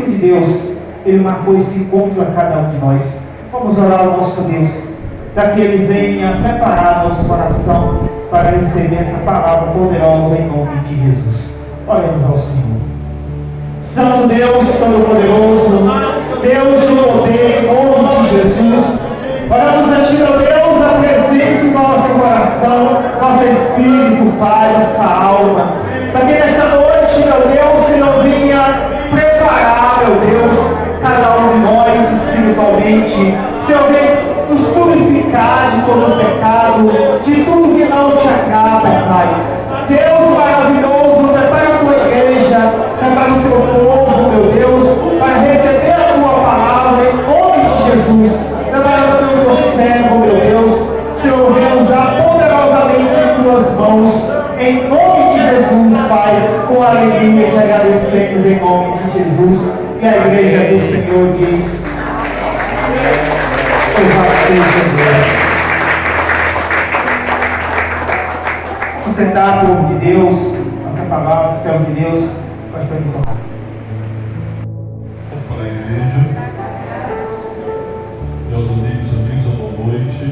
Espírito de Deus, Ele marcou esse encontro a cada um de nós. Vamos orar ao nosso Deus, para que Ele venha preparar nosso coração para receber essa palavra poderosa em nome de Jesus. Oremos ao Senhor. Santo Deus Todo-Poderoso, Deus do poder, em nome de Jesus, oramos a Ti, ó Deus, apresenta o nosso coração, nosso espírito, Pai, nossa alma, para que nesta noite, meu Deus, Senhor, venha preparar, meu Deus, cada um de nós espiritualmente, Senhor, venha nos purificar de todo o pecado, de tudo que não te agrada, Pai. Deus maravilhoso, prepara a tua igreja, prepara o teu povo, meu Deus, para receber a tua palavra em nome de Jesus. Prepara o teu servo, meu Deus, Senhor, venha usar poderosamente em tuas mãos, em nome de Jesus, Pai, com alegria te agradecemos em nome de Jesus. E a igreja do Senhor diz: louvado seja Deus. Você está, povo de Deus, essa palavra, servo de Deus, pastor de tomar. Para a igreja, meus amigos, amigos, boa noite.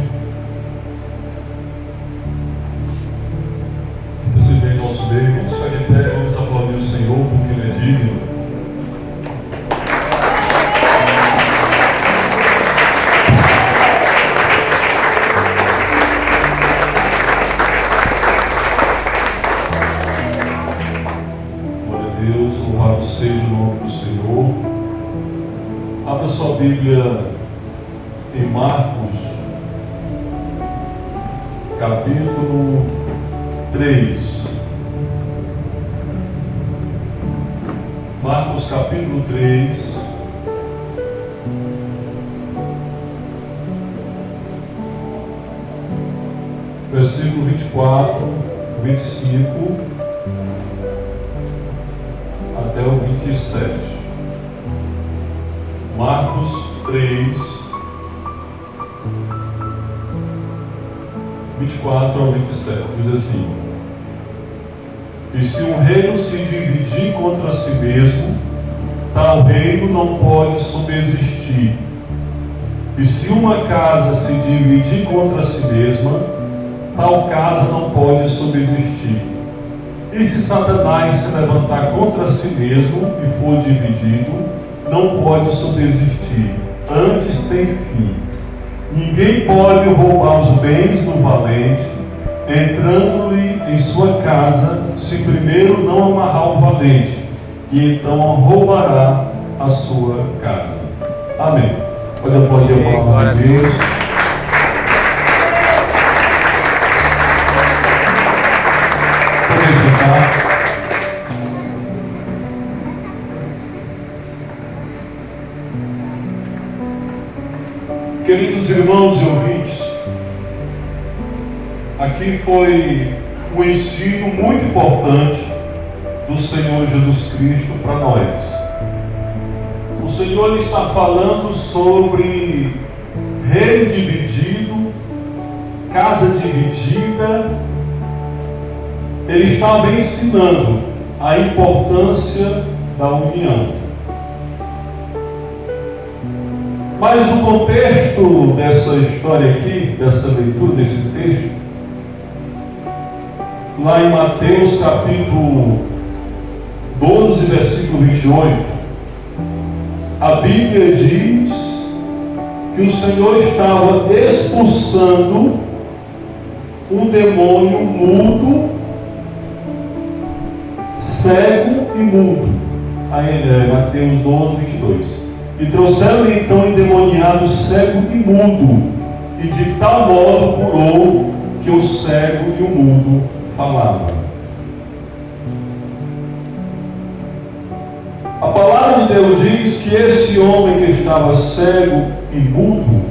Sinta-se bem nosso Deus, vamos ficar de pé, vamos aplaudir o Senhor, porque Ele é digno. Louvado seja o nome do Senhor. Abra sua Bíblia em Marcos, capítulo 3. Marcos, capítulo 3. Versículo 24, 25. Até o 27. Marcos 3, 24 ao 27. Diz assim: e se um reino se dividir contra si mesmo, tal reino não pode subsistir. E se uma casa se dividir contra si mesma, tal casa não pode subsistir. E se Satanás se levantar contra si mesmo e for dividido, não pode subsistir, antes tem fim. Ninguém pode roubar os bens do valente, entrando-lhe em sua casa, se primeiro não amarrar o valente, e então roubará a sua casa. Amém. Pode aplaudir a palavra de Deus. Queridos irmãos e ouvintes, aqui foi um ensino muito importante do Senhor Jesus Cristo para nós. O Senhor está falando sobre reino dividido, casa dividida. Ele estava ensinando a importância da união. Mas o contexto dessa história aqui, dessa leitura, desse texto, lá em Mateus capítulo 12, versículo 28, a Bíblia diz que o Senhor estava expulsando um demônio mudo, cego e mudo. Aí Mateus 12, 22. E trouxeram-lhe então endemoniado cego e mudo, e de tal modo curou que o cego e o mudo falavam. A palavra de Deus diz que esse homem que estava cego e mudo,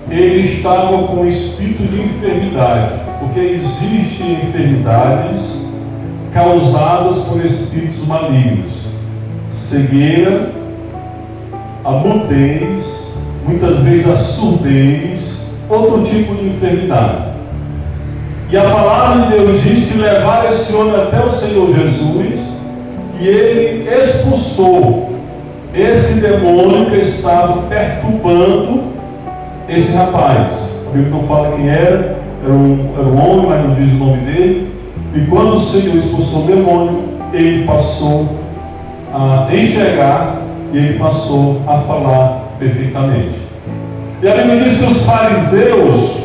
ele estava com espírito de enfermidade, porque existem enfermidades causadas por espíritos malignos, cegueira, a mudez, muitas vezes a surdez, outro tipo de enfermidade. E a palavra de Deus diz que levaram esse homem até o Senhor Jesus, e ele expulsou esse demônio que estava perturbando esse rapaz. A Bíblia não fala quem era um homem, mas não diz o nome dele. E quando o Senhor expulsou o demônio, ele passou a enxergar e ele passou a falar perfeitamente. E a Bíblia diz que os fariseus,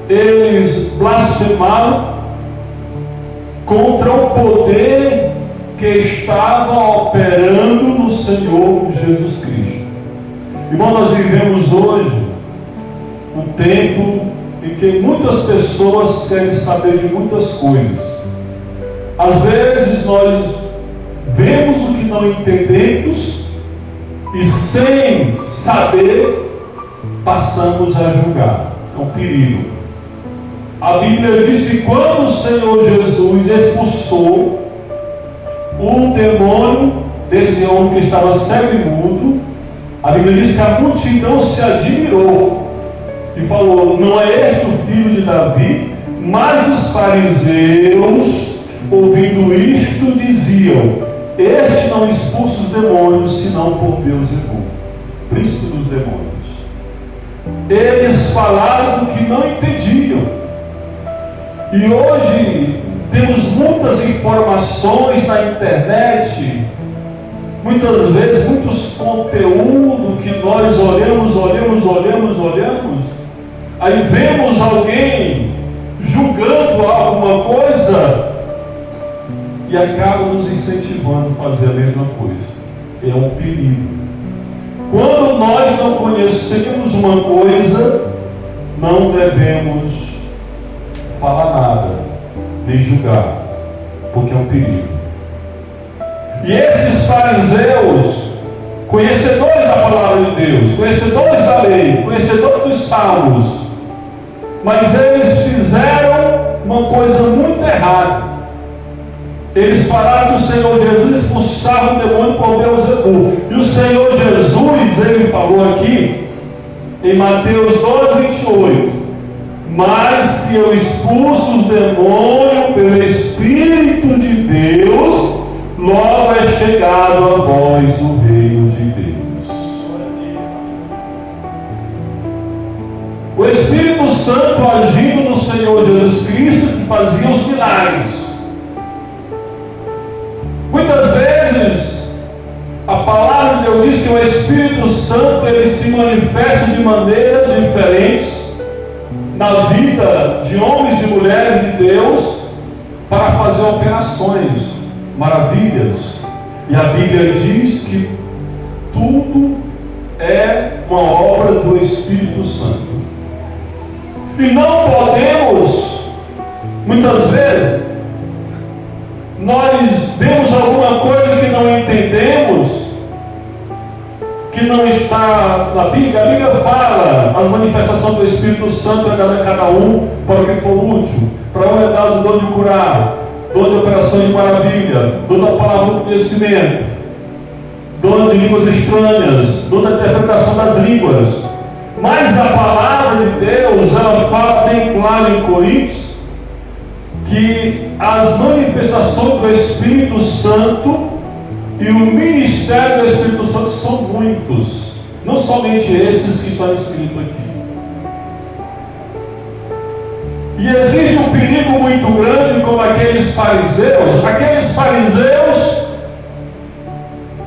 eles blasfemaram contra o poder que estava operando no Senhor Jesus Cristo. Irmão, nós vivemos hoje um tempo em que muitas pessoas querem saber de muitas coisas. Às vezes nós vemos o que não entendemos e, sem saber, passamos a julgar. É um perigo. A Bíblia diz que quando o Senhor Jesus expulsou o demônio desse homem que estava cego e mudo, a Bíblia diz que a multidão se admirou e falou: não é este o filho de Davi? Mas os fariseus, ouvindo isto, diziam: este não expulsa os demônios, senão por Beelzebul, príncipe dos demônios. Eles falaram do que não entendiam. E hoje temos muitas informações na internet, muitas vezes muitos conteúdos que nós olhamos, aí vemos alguém julgando alguma coisa e acaba nos incentivando a fazer a mesma coisa. É um perigo. Quando nós não conhecemos uma coisa, não devemos falar nada, nem julgar, porque é um perigo. E esses fariseus, conhecedores da palavra de Deus, conhecedores da lei, conhecedores dos salmos, mas eles fizeram uma coisa muito errada. Eles falaram que o Senhor Jesus expulsava o demônio por Beelzebul. E o Senhor Jesus, ele falou aqui em Mateus 12:28: mas se eu expulso os demônios pelo Espírito de Deus, logo é chegado a vós o reino de Deus. O Espírito Santo agindo no Senhor Jesus Cristo, que fazia os milagres. Muitas vezes a palavra de Deus diz que o Espírito Santo ele se manifesta de maneiras diferentes na vida de homens e mulheres de Deus para fazer operações, maravilhas. E a Bíblia diz que tudo é uma obra do Espírito Santo. E não podemos, muitas vezes, nós vemos alguma coisa que não entendemos, que não está na Bíblia. A Bíblia fala as manifestações do Espírito Santo a cada um para o que for útil. Para um é dado o dom de curar, dom de operação de maravilha, dom da palavra do conhecimento, dom de línguas estranhas, dom da interpretação das línguas. Mas a palavra de Deus, ela fala bem claro em Coríntios, que as manifestações do Espírito Santo e o ministério do Espírito Santo são muitos, não somente esses que estão escritos aqui. E existe um perigo muito grande, como aqueles fariseus. Aqueles fariseus,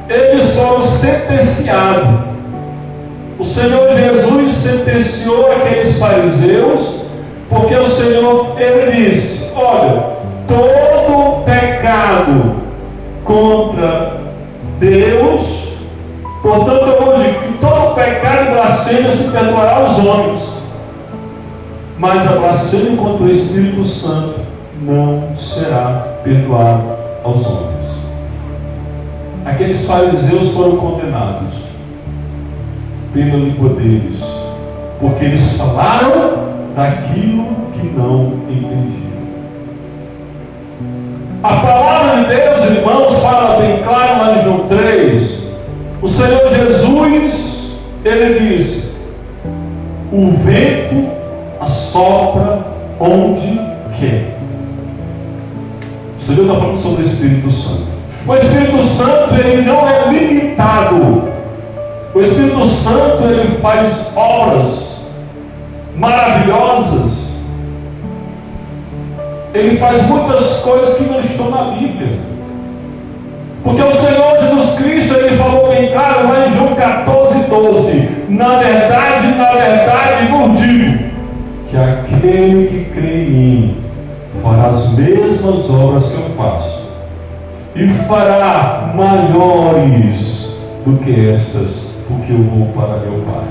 eles foram sentenciados. O Senhor Jesus sentenciou aqueles fariseus, porque o Senhor, ele disse: olha, todo pecado contra Deus, portanto eu vou dizer que todo pecado e blasfêmia se perdoará aos homens, mas a blasfêmia contra o Espírito Santo não será perdoada aos homens. Aqueles fariseus foram condenados pela língua deles, porque eles falaram daquilo que não entendiam. A palavra de Deus, irmãos, fala bem claro lá em João 3. O Senhor Jesus, ele diz: o vento assopra onde quer. O Senhor está falando sobre o Espírito Santo. O Espírito Santo, ele não é limitado O Espírito Santo, ele faz obras maravilhosas. Ele faz muitas coisas que não estão na Bíblia. Porque o Senhor Jesus Cristo, ele falou bem claro lá em João 14:12: na verdade vos digo, que aquele que crê em mim fará as mesmas obras que eu faço, e fará maiores do que estas, porque eu vou para meu Pai.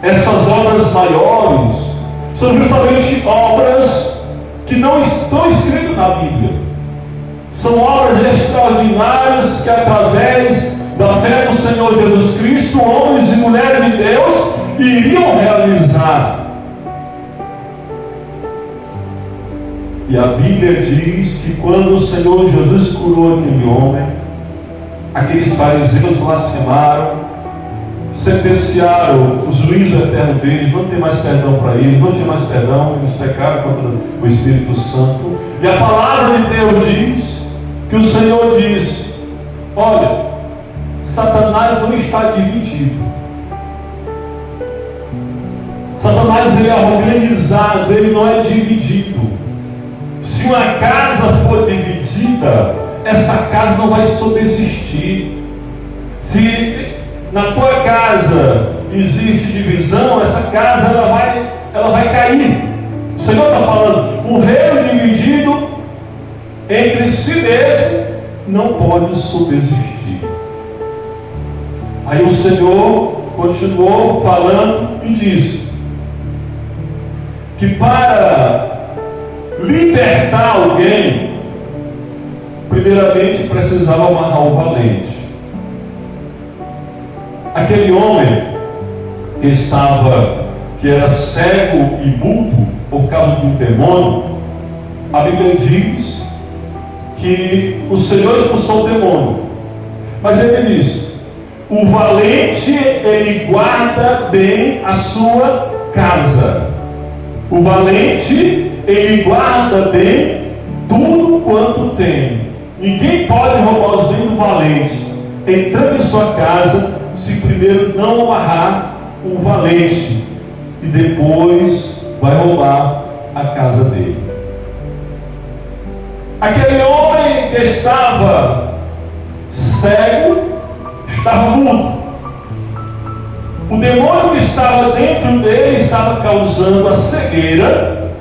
Essas obras maiores são justamente obras que não estão escritas na Bíblia. São obras extraordinárias que, através da fé no Senhor Jesus Cristo, homens e mulheres de Deus iriam realizar. E a Bíblia diz que quando o Senhor Jesus curou aquele homem, aqueles fariseus blasfemaram, sentenciaram o juízo eterno deles, não tem mais perdão para eles, não tinha mais perdão, eles pecaram contra o Espírito Santo. E a palavra de Deus diz que o Senhor diz: olha, Satanás não está dividido. Satanás, ele é organizado, ele não é dividido. Se uma casa for dividida, essa casa não vai subsistir. Se na tua casa existe divisão, essa casa ela vai cair. O Senhor está falando, um reino dividido entre si mesmo não pode subsistir. Aí o Senhor continuou falando e disse que para libertar alguém, primeiramente precisava amarrar o valente. Aquele homem que era cego e mudo por causa de um demônio, a Bíblia diz que o Senhor expulsou o demônio, mas ele diz: o valente, ele guarda bem a sua casa. O valente, ele guarda bem tudo quanto tem. Ninguém pode roubar os bens do valente entrando em sua casa, se primeiro não amarrar o valente, e depois vai roubar a casa dele. Aquele homem que estava cego, estava mudo. O demônio que estava dentro dele estava causando a cegueira,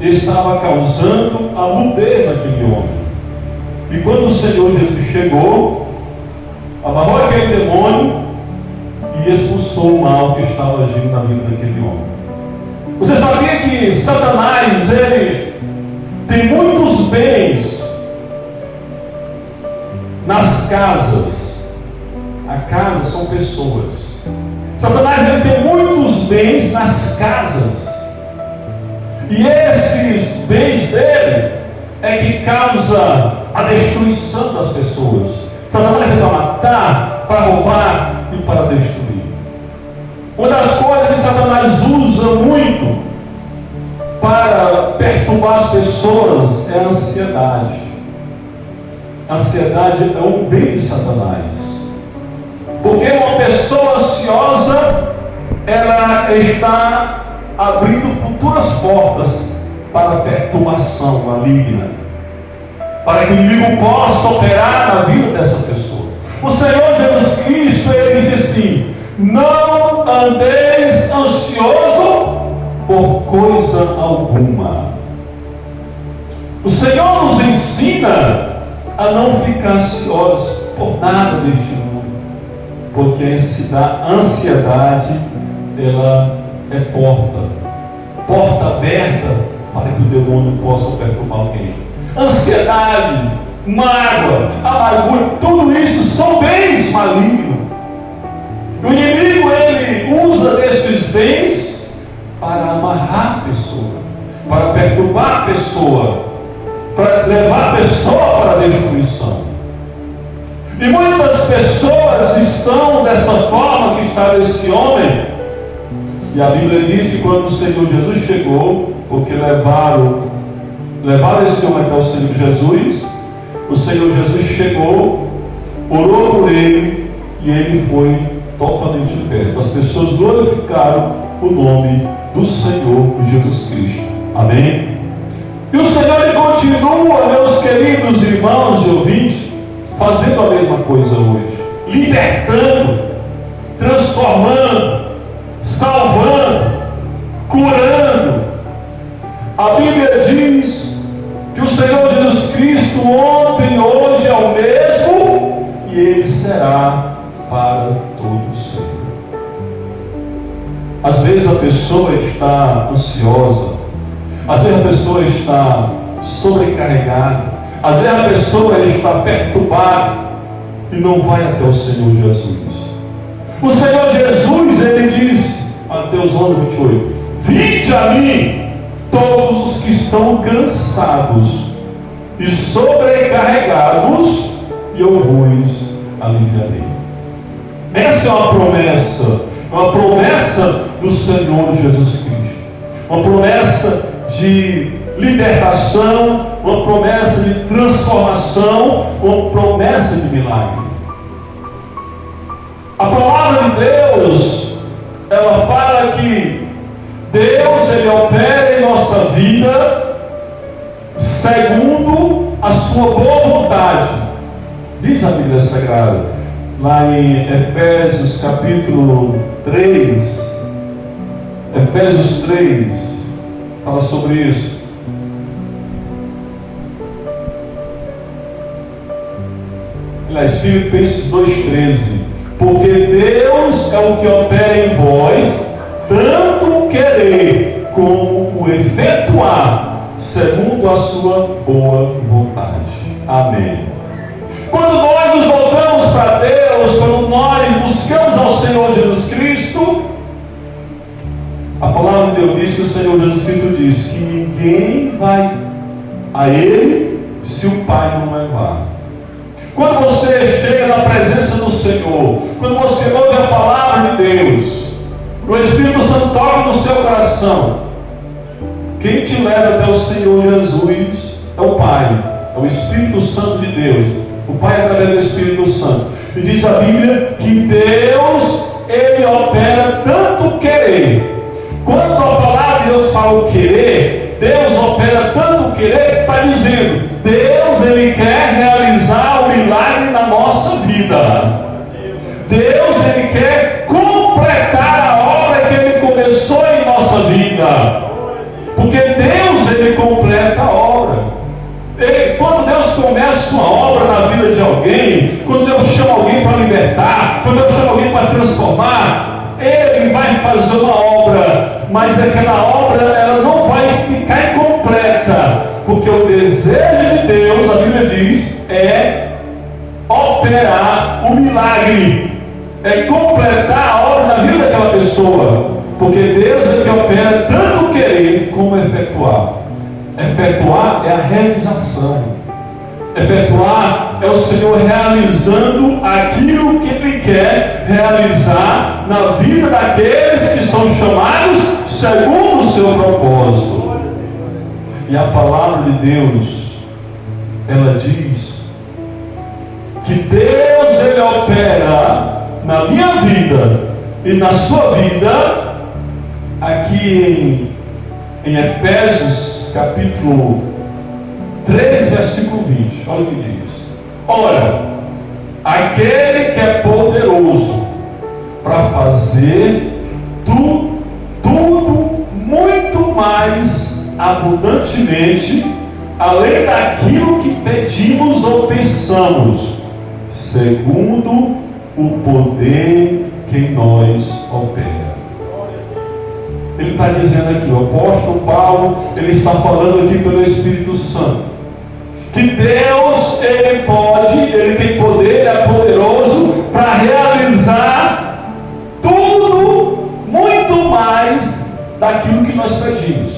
estava causando a mudez naquele homem. E quando o Senhor Jesus chegou, amarrou aquele demônio e expulsou o mal que estava agindo na vida daquele homem. Você sabia que Satanás, ele tem muitos bens nas casas? A casa são pessoas. Satanás, ele tem muitos bens nas casas. E esses bens dele é que causa a destruição das pessoas. Satanás é para matar, para roubar e para destruir. Uma das coisas que Satanás usa muito para perturbar as pessoas é a ansiedade. A ansiedade é um bem de Satanás. Porque uma pessoa ansiosa, ela está abrindo futuras portas para a perturbação maligna, para que o inimigo possa operar na vida dessa pessoa. O Senhor Jesus Cristo, ele disse assim: não andeis ansioso por coisa alguma. O Senhor nos ensina a não ficar ansiosos por nada deste mundo, porque a ansiedade, ela é porta aberta para que o demônio possa perturbar alguém. Ansiedade, mágoa, amargura, tudo isso são bens malignos. O inimigo, ele usa desses bens para amarrar a pessoa, para perturbar a pessoa, para levar a pessoa para a destruição. E muitas pessoas estão dessa forma que está esse homem. E a Bíblia diz que quando o Senhor Jesus chegou, porque levaram esse homem até o Senhor Jesus, o Senhor Jesus chegou, orou por ele, e ele foi totalmente liberto. As pessoas glorificaram o nome do Senhor Jesus Cristo. Amém? E o Senhor ele continua, meus queridos irmãos e ouvintes, fazendo a mesma coisa hoje, libertando, transformando, salvando, curando. A Bíblia diz que o Senhor Jesus Cristo ontem, hoje é o mesmo, e Ele será para todo sempre. Às vezes a pessoa está ansiosa, às vezes a pessoa está sobrecarregada, às vezes a pessoa está perturbada e não vai até o Senhor Jesus. O Senhor Jesus, Ele disse, Mateus 11:28, vinde a mim todos os que estão cansados e sobrecarregados, e eu vos aliviarei. Essa é uma promessa do Senhor Jesus Cristo, uma promessa de libertação, uma promessa de transformação, uma promessa de milagre. A palavra de Deus, ela fala que Deus, Ele opera em nossa vida segundo a sua boa vontade. Diz a Bíblia Sagrada, lá em Efésios capítulo 3, Efésios 3, fala sobre isso. Aliás, Filipenses 2,13, porque Deus é o que opera em vós, tanto o querer como o efetuar, segundo a sua boa vontade. Amém. Quando nós nos voltamos para Deus, quando nós buscamos ao Senhor Jesus Cristo, a palavra de Deus diz que o Senhor Jesus Cristo diz que ninguém vai a Ele se o Pai não levar. Quando você chega na presença do Senhor, quando você ouve a palavra de Deus, o Espírito Santo toca no seu coração, quem te leva até o Senhor Jesus é o Pai, é o Espírito Santo de Deus, o Pai através do Espírito Santo. E diz a Bíblia que Deus, Ele opera tanto querer. Quando a palavra de Deus fala o querer, Deus opera tanto o querer que está dizendo, Deus, Ele quer realizar o milagre na nossa vida. Deus, Ele quer completar a obra que Ele começou em nossa vida. Porque Deus, Ele completa a obra. Quando Deus começa uma obra na vida de alguém, quando Deus chama alguém para libertar, quando Deus chama alguém para transformar, Ele vai fazer uma obra, mas aquela obra ela não vai ficar incompleta, porque o desejo de Deus, a Bíblia diz, é operar o milagre, é completar a obra na vida daquela pessoa, porque Deus é que opera tanto querer como efetuar. Efetuar é a realização. Efetuar é o Senhor realizando aquilo que Ele quer realizar na vida daqueles que são chamados segundo o seu propósito. E a palavra de Deus, ela diz que Deus, Ele opera na minha vida e na sua vida, aqui em Efésios capítulo 3, versículo 20, olha o que diz. Ora, aquele que é poderoso para fazer tudo muito mais abundantemente, além daquilo que pedimos ou pensamos, segundo o poder que em nós opera. Ele está dizendo aqui, o apóstolo Paulo, ele está falando aqui pelo Espírito Santo, que Deus, Ele pode, Ele tem poder, Ele é poderoso para realizar tudo, muito mais daquilo que nós pedimos.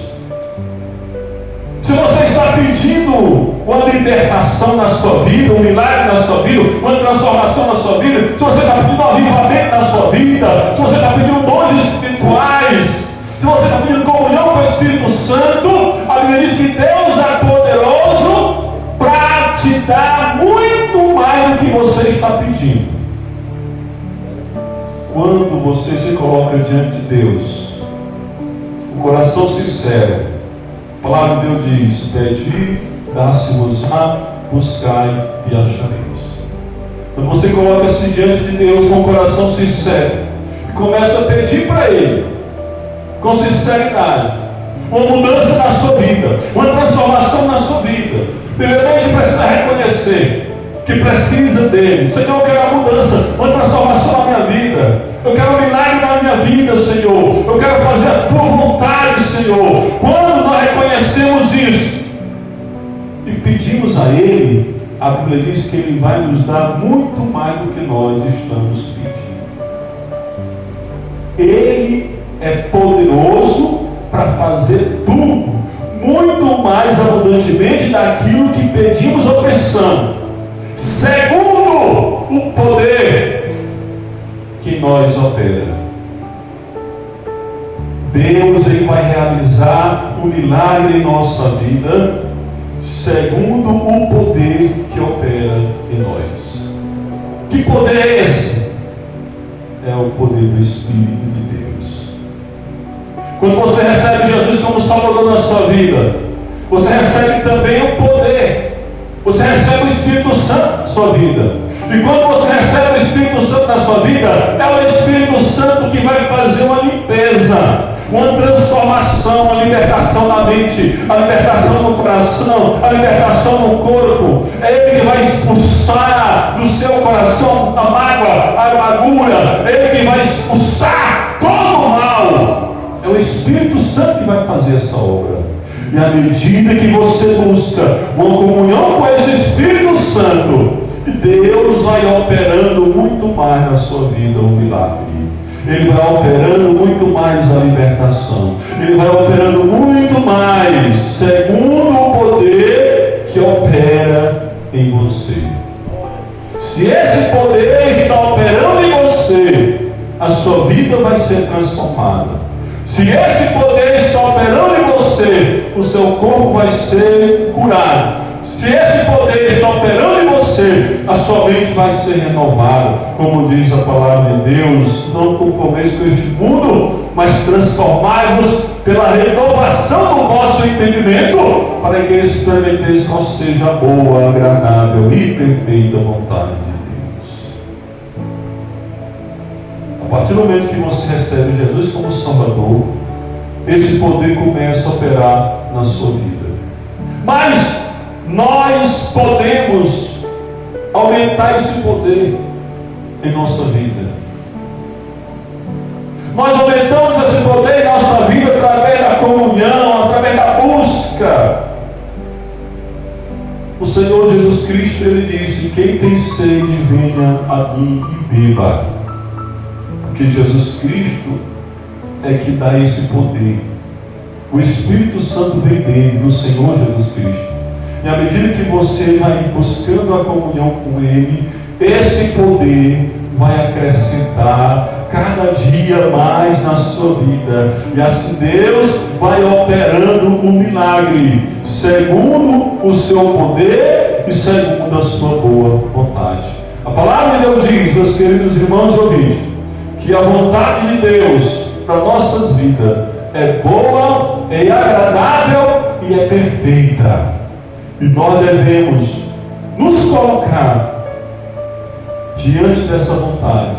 Se você está pedindo uma libertação na sua vida, um milagre na sua vida, uma transformação na sua vida, se você está pedindo um avivamento na sua vida, se você está pedindo dons espirituais, se você está pedindo comunhão com o Espírito Santo, a Bíblia diz que Deus é poderoso para te dar muito mais do que você está pedindo. quando você se coloca diante de Deus, o coração sincero, a palavra de Deus diz: pedi, dá-se-vos-á, buscai e achareis. Quando você coloca-se diante de Deus com o coração sincero e começa a pedir para Ele, com sinceridade, uma mudança na sua vida, uma transformação na sua vida, primeiramente precisa reconhecer que precisa dele. Senhor, eu quero uma mudança, uma transformação na minha vida. Eu quero um milagre na minha vida, Senhor. Eu quero fazer a tua vontade, Senhor. Quando nós reconhecemos isso e pedimos a Ele, a Bíblia diz que Ele vai nos dar muito mais do que nós estamos pedindo. Ele é poderoso para fazer tudo, muito mais abundantemente daquilo que pedimos ou pensamos, segundo o poder que nós opera. Deus Ele vai realizar um milagre em nossa vida, segundo o poder que opera em nós. Que poder é esse? É o poder do Espírito de Deus. Quando você recebe Jesus como Salvador na sua vida, você recebe também o poder. Você recebe o Espírito Santo na sua vida. E quando você recebe o Espírito Santo na sua vida, é o Espírito Santo que vai fazer uma limpeza, uma transformação, uma libertação na mente, a libertação no coração, a libertação no corpo. É Ele que vai expulsar do seu coração a mágoa, a amargura. É Ele que vai expulsar todo o mal. É o Espírito Santo que vai fazer essa obra. E à medida que você busca uma comunhão com esse Espírito Santo, Deus vai operando muito mais na sua vida o milagre. Ele vai operando muito mais a libertação. Ele vai operando muito mais, segundo o poder que opera em você. Se esse poder está operando em você, a sua vida vai ser transformada. Se esse poder está operando em você, o seu corpo vai ser curado. Se esse poder está operando em você, a sua mente vai ser renovada. Como diz a palavra de Deus: não conformeis com este mundo, mas transformai-vos pela renovação do vosso entendimento, para que experimenteis qual seja a boa, agradável e perfeita vontade de Deus. A partir do momento que você recebe Jesus como Salvador, esse poder começa a operar na sua vida. Mas nós podemos aumentar esse poder em nossa vida. Nós aumentamos esse poder em nossa vida através da comunhão, através da busca. O Senhor Jesus Cristo, Ele disse: quem tem sede, venha a mim e beba. Porque Jesus Cristo é que dá esse poder. O Espírito Santo vem dele, do Senhor Jesus Cristo. E à medida que você vai buscando a comunhão com Ele, esse poder vai acrescentar cada dia mais na sua vida. E assim Deus vai operando um milagre, segundo o seu poder e segundo a sua boa vontade. A palavra de Deus diz, meus queridos irmãos e ouvintes, que a vontade de Deus para nossas vidas é boa, é agradável e é perfeita. E nós devemos nos colocar diante dessa vontade,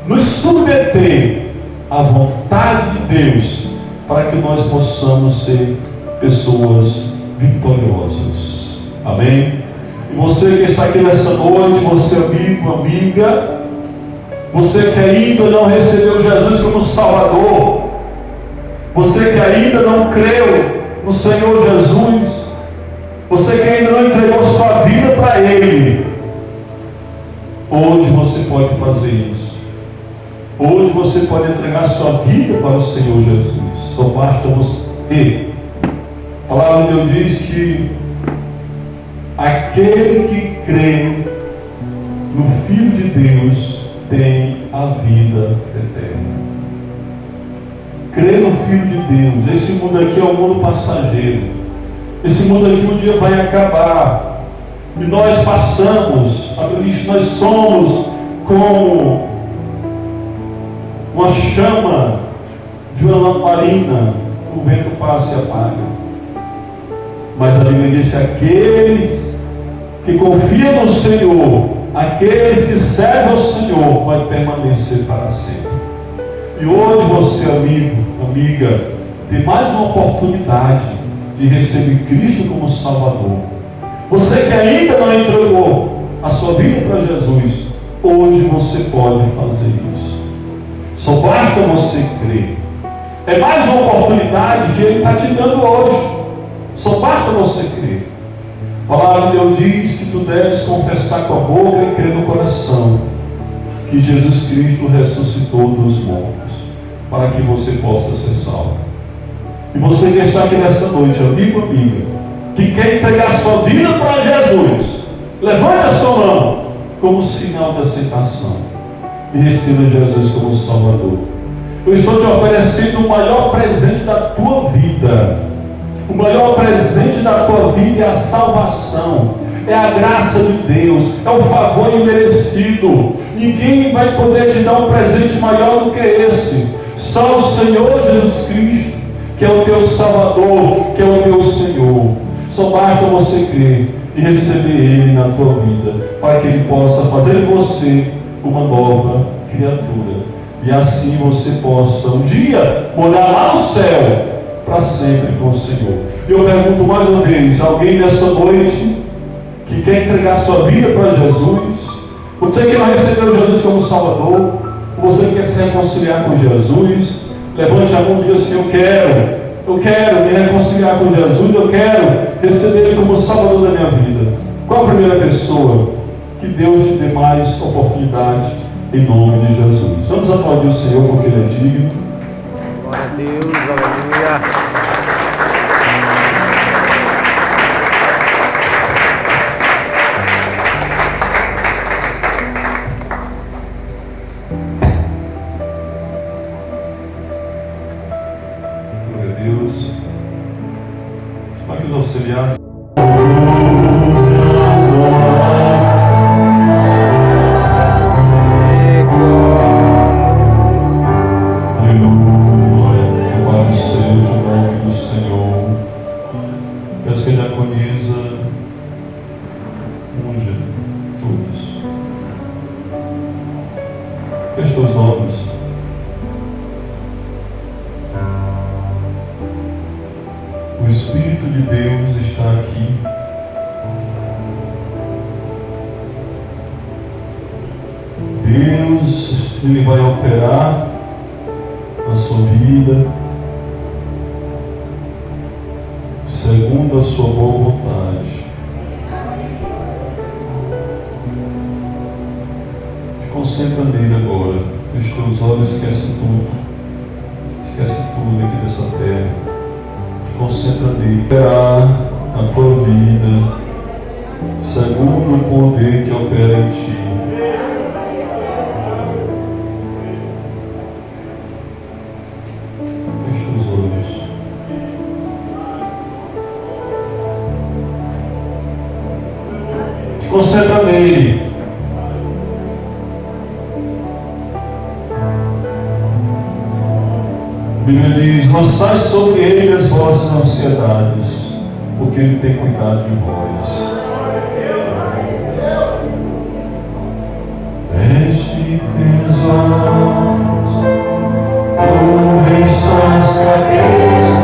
nos submeter à vontade de Deus, para que nós possamos ser pessoas vitoriosas. Amém? E você que está aqui nessa noite, você amigo, amiga, você que ainda não recebeu Jesus como Salvador, você que ainda não creu no Senhor Jesus, você que ainda não entregou sua vida para Ele, hoje você pode fazer isso. Hoje você pode entregar sua vida para o Senhor Jesus. Só basta você. A palavra de Deus diz que aquele que crê no Filho de Deus tem a vida eterna. Crer no Filho de Deus. Esse mundo aqui é um mundo passageiro. Esse mundo aqui um dia vai acabar. E nós passamos, nós somos como uma chama de uma lamparina, o vento passa e apaga. Mas a Bíblia diz que aqueles que confiam no Senhor, aqueles que servem ao Senhor, vai permanecer para sempre. E hoje você, amigo, amiga, tem mais uma oportunidade de receber Cristo como Salvador. Você que ainda não entregou a sua vida para Jesus, hoje você pode fazer isso. Só basta você crer. É mais uma oportunidade que Ele está te dando hoje. Só basta você crer. A palavra de Deus diz que tu deves confessar com a boca e crer no coração que Jesus Cristo ressuscitou dos mortos, para que você possa ser salvo. E você que está aqui nesta noite, amigo, amiga, que quer entregar sua vida para Jesus, levante a sua mão como sinal de aceitação e receba Jesus como Salvador. Eu estou te oferecendo o maior presente da tua vida. O maior presente da tua vida é a salvação, é a graça de Deus, é o favor imerecido. Ninguém vai poder te dar um presente maior do que esse. Só o Senhor Jesus Cristo, que é o teu Salvador, que é o teu Senhor. Só basta você crer e receber Ele na tua vida, para que Ele possa fazer de você uma nova criatura. E assim você possa um dia morar lá no céu, para sempre com o Senhor. Eu pergunto mais uma vez, alguém nessa noite que quer entregar sua vida para Jesus, você que não recebeu Jesus como Salvador, você quer se reconciliar com Jesus, levante a mão e diga assim: eu quero me reconciliar com Jesus, eu quero receber Ele como Salvador da minha vida. Qual a primeira pessoa? Que Deus te dê mais oportunidade em nome de Jesus. Vamos aplaudir o Senhor porque Ele é digno. Glória a Deus, aleluia. Glória a Deus. Para que os auxiliares. Feche os olhos. O Espírito de Deus está aqui. Deus, Ele vai operar a sua vida segundo a sua boa vontade. Concentra nele agora. Feche teus olhos, esquece tudo. Esquece tudo aqui dessa terra. Concentra nele. Operar a tua vida segundo o poder que opera em ti. Feche os olhos. Concentra nele. A Bíblia diz: lançai sobre Ele as vossas ansiedades, porque Ele tem cuidado de vós. Feche teus olhos, curvem suas cabeças.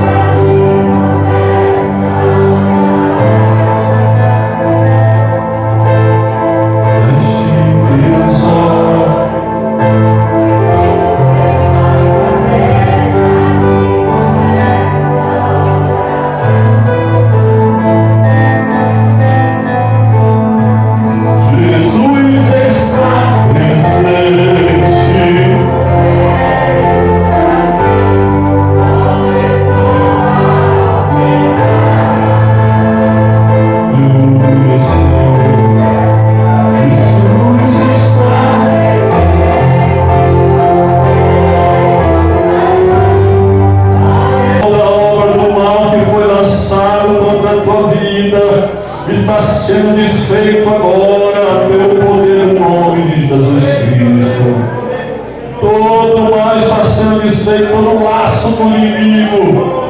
Jesus está presente. desfei todo laço do inimigo,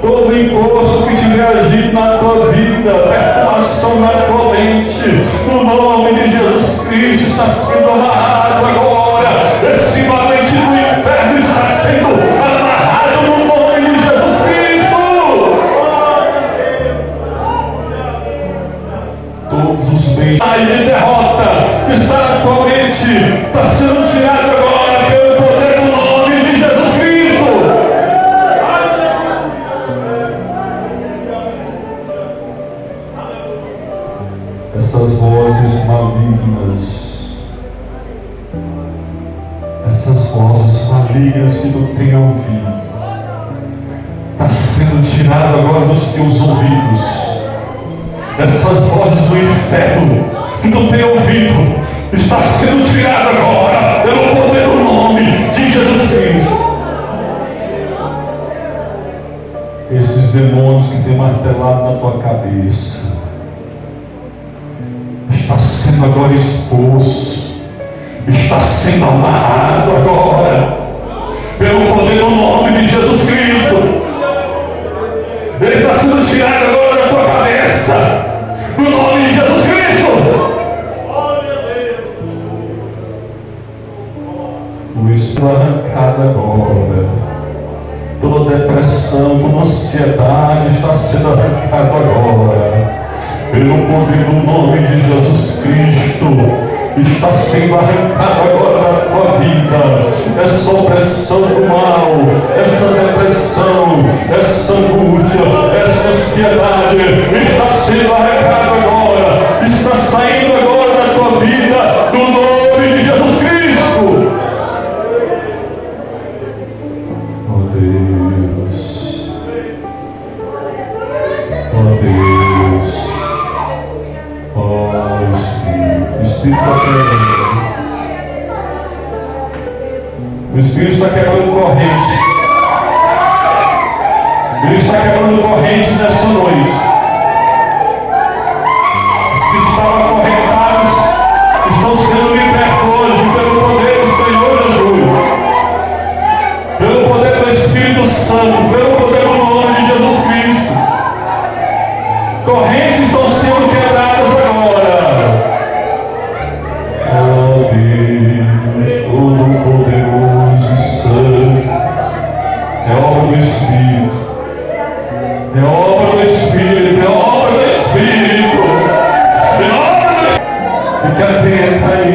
todo encosto que tiver agido na tua vida, perturbação na tua mente, no nome de Jesus Cristo, está sendo amarrado agora. Esse valente do inferno está sendo amarrado no nome de Jesus Cristo. Todos os bens de derrota que está na tua mente está sendo tirado agora pelo poder do nome de Jesus Cristo. Essas vozes malignas, essas vozes malignas que tu tem ouvido, está sendo tirado agora dos teus ouvidos. Essas vozes do inferno que tu tem ouvido está sendo tirado agora pelo poder do nome de Jesus Cristo. Esses demônios que tem martelado na tua cabeça está sendo agora exposto, está sendo amarrado agora pelo poder do nome de Jesus Cristo. Ele está sendo tirado agora da tua cabeça, no nome de Jesus Cristo. O Espírito arrancado agora. Toda depressão, toda ansiedade está sendo arrancado agora pelo poder do nome de Jesus Cristo. Está sendo arrancado agora da tua vida essa opressão do mal, essa depressão, essa angústia, essa ansiedade. Está sendo arrancado agora, está saindo agora da tua vida, no nome de Jesus Cristo. Oh Deus, oh Deus, oh Espírito o Espírito está quebrando corrente. Ele está quebrando corrente nessa noite. Os que estavam acorrentados estão sendo libertos hoje pelo poder do Senhor Jesus, pelo poder do Espírito Santo, pelo poder do nome de Jesus Cristo. Correntes estão sendo quebradas agora. Oh Deus, Todo-Poderoso e Santo, é obra do Espírito, é obra do Espírito, é obra do Espírito, é obra do Espírito. Fica atento aí,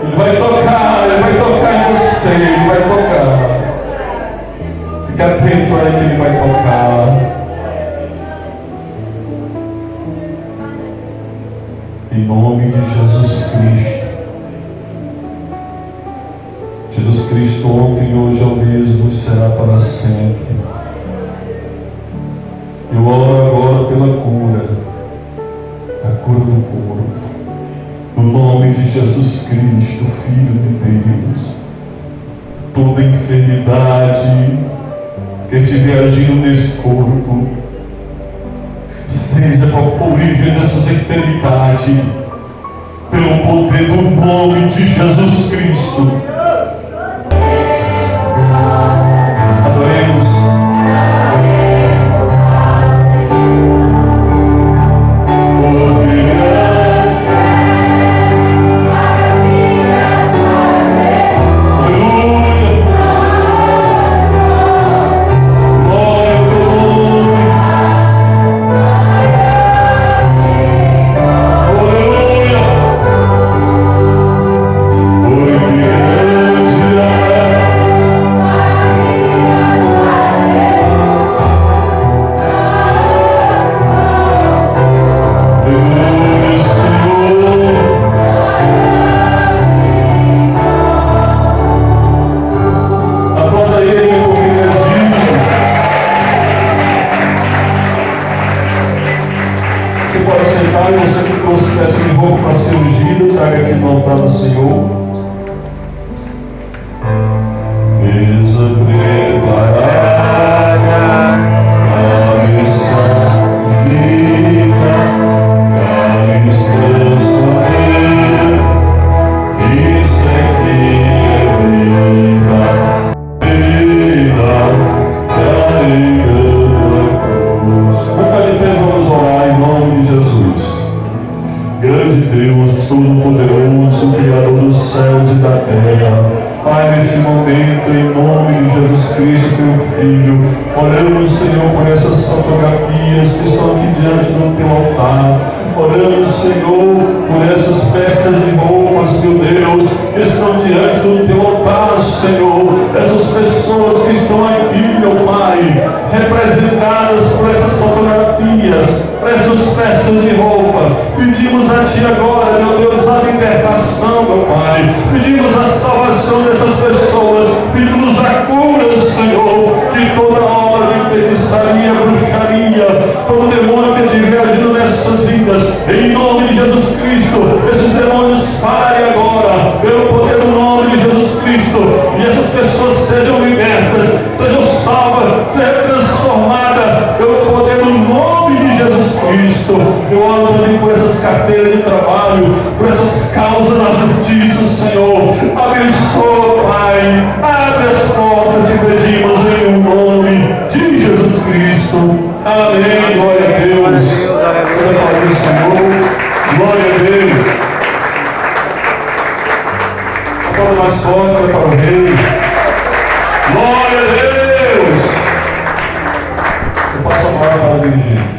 Ele vai tocar em você, Ele vai tocar. Fica atento aí que Ele vai tocar. Em nome de Jesus Cristo. Jesus Cristo ontem, hoje é o mesmo e será para sempre. Eu oro agora pela cura, a cura do corpo, no nome de Jesus Cristo, Filho de Deus. Toda enfermidade que estiver agindo nesse corpo, seja qual for a origem dessas enfermidades, pelo poder do nome de Jesus Cristo. Adoremos. Isso é que é vida. Todo-Poderoso, Criador dos céus e da terra. Pai, neste momento, em nome de Jesus Cristo, teu Filho, oramos, Senhor, por essas fotografias que estão aqui diante do teu altar. Oramos, Senhor, por essas peças de roupas, meu Deus, que estão diante do teu altar, Senhor. Essas pessoas que estão aqui, meu Pai, representadas por essas fotografias, por essas peças de roupa. Pedimos a Ti agora, meu Deus, a libertação, meu Pai. Pedimos a salvação dessas pessoas. Pedimos a cura, Senhor, de toda obra de feitiçaria, bruxaria, todo demônio que estiver agindo nessas vidas. Em nome de Jesus Cristo, esses demônios parem agora, pelo poder do nome de Jesus Cristo, e essas pessoas sejam libertas, sejam salvas, sejam transformadas pelo poder do nome de Jesus Cristo. Eu oro também por essas carteiras de trabalho, por essas causas na justiça, Senhor. Abençoa, Pai, abre as portas, te pedimos em nome de Jesus Cristo. Amém. Glória a Deus. Glória ao Senhor. Glória a Deus. Agora mais forte, vai para o Rei. Glória a Deus. Eu passo a palavra para dirigir.